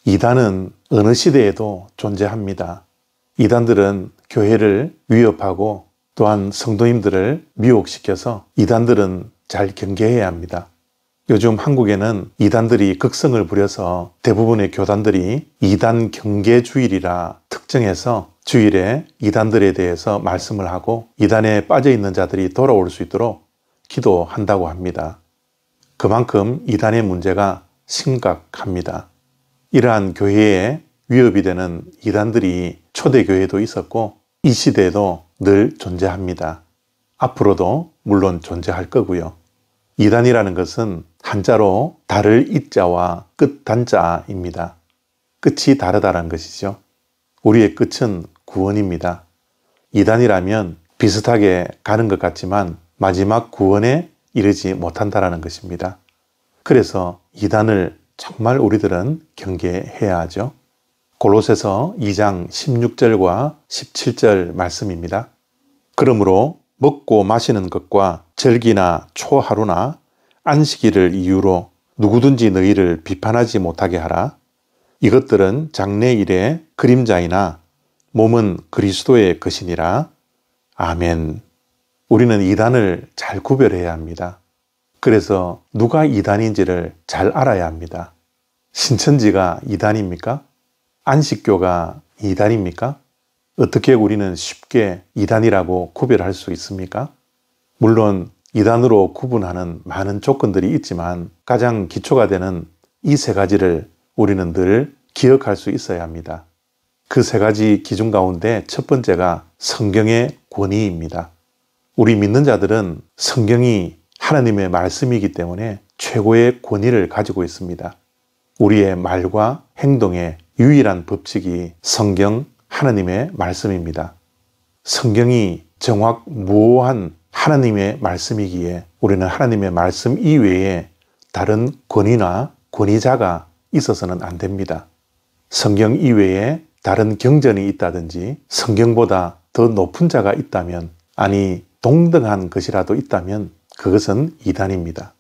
이단은 어느 시대에도 존재합니다. 이단들은 교회를 위협하고 또한 성도님들을 미혹시켜서 이단들은 잘 경계해야 합니다. 요즘 한국에는 이단들이 극성을 부려서 대부분의 교단들이 이단 경계주일이라 특정해서 주일에 이단들에 대해서 말씀을 하고 이단에 빠져있는 자들이 돌아올 수 있도록 기도한다고 합니다. 그만큼 이단의 문제가 심각합니다. 이러한 교회에 위협이 되는 이단들이 초대교회도 있었고 이 시대에도 늘 존재합니다. 앞으로도 물론 존재할 거고요. 이단이라는 것은 한자로 달을 이자와 끝 단자입니다. 끝이 다르다는 것이죠. 우리의 끝은 구원입니다. 이단이라면 비슷하게 가는 것 같지만 마지막 구원에 이르지 못한다는 것입니다. 그래서 이단을 정말 우리들은 경계해야 하죠. 골로새서 2장 16절과 17절 말씀입니다. 그러므로 먹고 마시는 것과 절기나 초하루나 안식일을 이유로 누구든지 너희를 비판하지 못하게 하라. 이것들은 장래일의 그림자이나 몸은 그리스도의 것이니라. 아멘. 우리는 이단을 잘 구별해야 합니다. 그래서 누가 이단인지를 잘 알아야 합니다. 신천지가 이단입니까? 안식교가 이단입니까? 어떻게 우리는 쉽게 이단이라고 구별할 수 있습니까? 물론 이단으로 구분하는 많은 조건들이 있지만 가장 기초가 되는 이 세 가지를 우리는 늘 기억할 수 있어야 합니다. 그 세 가지 기준 가운데 첫 번째가 성경의 권위입니다. 우리 믿는 자들은 성경이 하나님의 말씀이기 때문에 최고의 권위를 가지고 있습니다. 우리의 말과 행동의 유일한 법칙이 성경 하나님의 말씀입니다. 성경이 정확무오한 하나님의 말씀이기에 우리는 하나님의 말씀 이외에 다른 권위나 권위자가 있어서는 안 됩니다. 성경 이외에 다른 경전이 있다든지 성경보다 더 높은 자가 있다면, 아니 동등한 것이라도 있다면 그것은 이단입니다.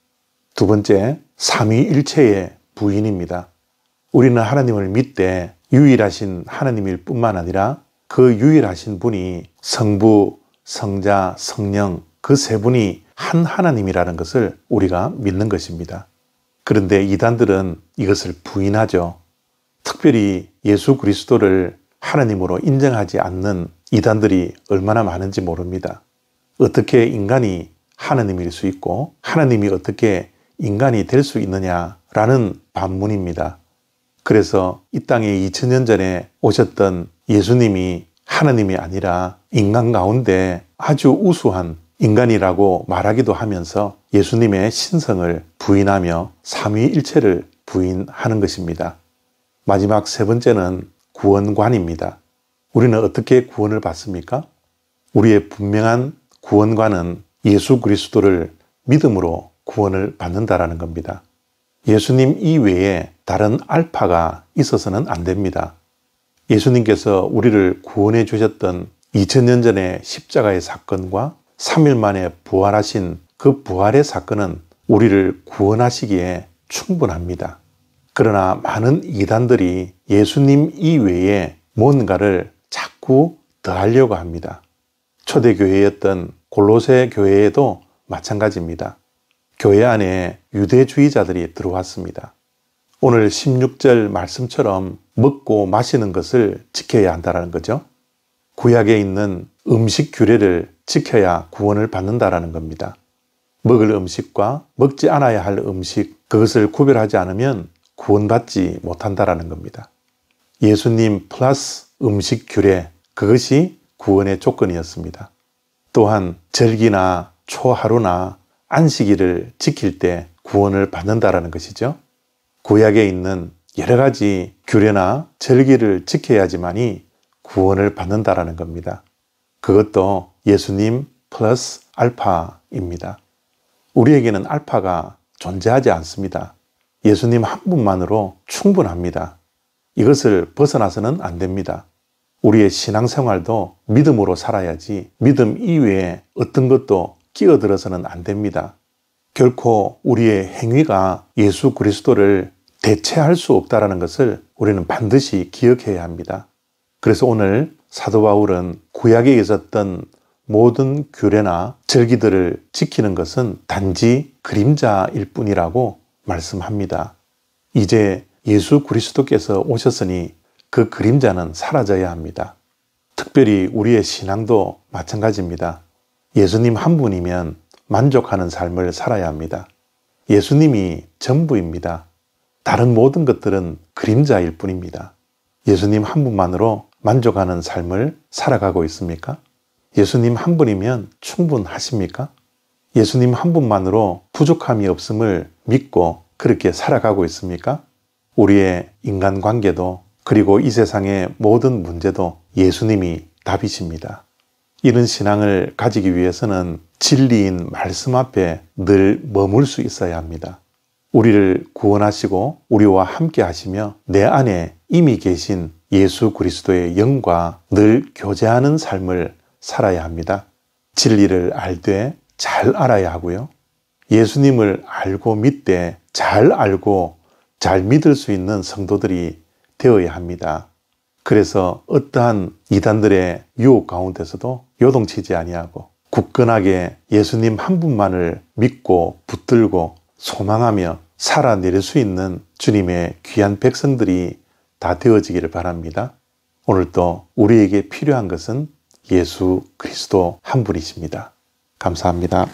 두 번째, 삼위일체의 부인입니다. 우리는 하나님을 믿되 유일하신 하나님일 뿐만 아니라 그 유일하신 분이 성부, 성자, 성령 그 세 분이 한 하나님이라는 것을 우리가 믿는 것입니다. 그런데 이단들은 이것을 부인하죠. 특별히 예수 그리스도를 하나님으로 인정하지 않는 이단들이 얼마나 많은지 모릅니다. 어떻게 인간이 하나님일 수 있고 하나님이 어떻게 인간이 될 수 있느냐라는 반문입니다. 그래서 이 땅에 2000년 전에 오셨던 예수님이 하나님이 아니라 인간 가운데 아주 우수한 인간이라고 말하기도 하면서 예수님의 신성을 부인하며 삼위일체를 부인하는 것입니다. 마지막 세 번째는 구원관입니다. 우리는 어떻게 구원을 받습니까? 우리의 분명한 구원관은 예수 그리스도를 믿음으로 구원을 받는다라는 겁니다. 예수님 이외에 다른 알파가 있어서는 안 됩니다. 예수님께서 우리를 구원해 주셨던 2000년 전의 십자가의 사건과 3일 만에 부활하신 그 부활의 사건은 우리를 구원하시기에 충분합니다. 그러나 많은 이단들이 예수님 이외에 뭔가를 자꾸 더하려고 합니다. 초대교회였던 골로새 교회에도 마찬가지입니다. 교회 안에 유대주의자들이 들어왔습니다. 오늘 16절 말씀처럼 먹고 마시는 것을 지켜야 한다는 거죠. 구약에 있는 음식 규례를 지켜야 구원을 받는다라는 겁니다. 먹을 음식과 먹지 않아야 할 음식, 그것을 구별하지 않으면 구원받지 못한다라는 겁니다. 예수님 플러스 음식 규례, 그것이 구원의 조건이었습니다. 또한 절기나 초하루나 안식일을 지킬 때 구원을 받는다라는 것이죠. 구약에 있는 여러 가지 규례나 절기를 지켜야지만이 구원을 받는다라는 겁니다. 그것도 예수님 플러스 알파입니다. 우리에게는 알파가 존재하지 않습니다. 예수님 한 분만으로 충분합니다. 이것을 벗어나서는 안 됩니다. 우리의 신앙생활도 믿음으로 살아야지 믿음 이외에 어떤 것도 끼어들어서는 안 됩니다. 결코 우리의 행위가 예수 그리스도를 대체할 수 없다는 것을 우리는 반드시 기억해야 합니다. 그래서 오늘 사도 바울은 구약에 있었던 모든 규례나 절기들을 지키는 것은 단지 그림자일 뿐이라고 말씀합니다. 이제 예수 그리스도께서 오셨으니 그 그림자는 사라져야 합니다. 특별히 우리의 신앙도 마찬가지입니다. 예수님 한 분이면 만족하는 삶을 살아야 합니다. 예수님이 전부입니다. 다른 모든 것들은 그림자일 뿐입니다. 예수님 한 분만으로 만족하는 삶을 살아가고 있습니까? 예수님 한 분이면 충분하십니까? 예수님 한 분만으로 부족함이 없음을 믿고 그렇게 살아가고 있습니까? 우리의 인간관계도 그리고 이 세상의 모든 문제도 예수님이 답이십니다. 이런 신앙을 가지기 위해서는 진리인 말씀 앞에 늘 머물 수 있어야 합니다. 우리를 구원하시고 우리와 함께 하시며 내 안에 이미 계신 예수 그리스도의 영과 늘 교제하는 삶을 살아야 합니다. 진리를 알되 잘 알아야 하고요. 예수님을 알고 믿되 잘 알고 잘 믿을 수 있는 성도들이 되어야 합니다. 그래서 어떠한 이단들의 유혹 가운데서도 요동치지 아니하고 굳건하게 예수님 한 분만을 믿고 붙들고 소망하며 살아내릴 수 있는 주님의 귀한 백성들이 다 되어지기를 바랍니다. 오늘도 우리에게 필요한 것은 예수 그리스도 한 분이십니다. 감사합니다.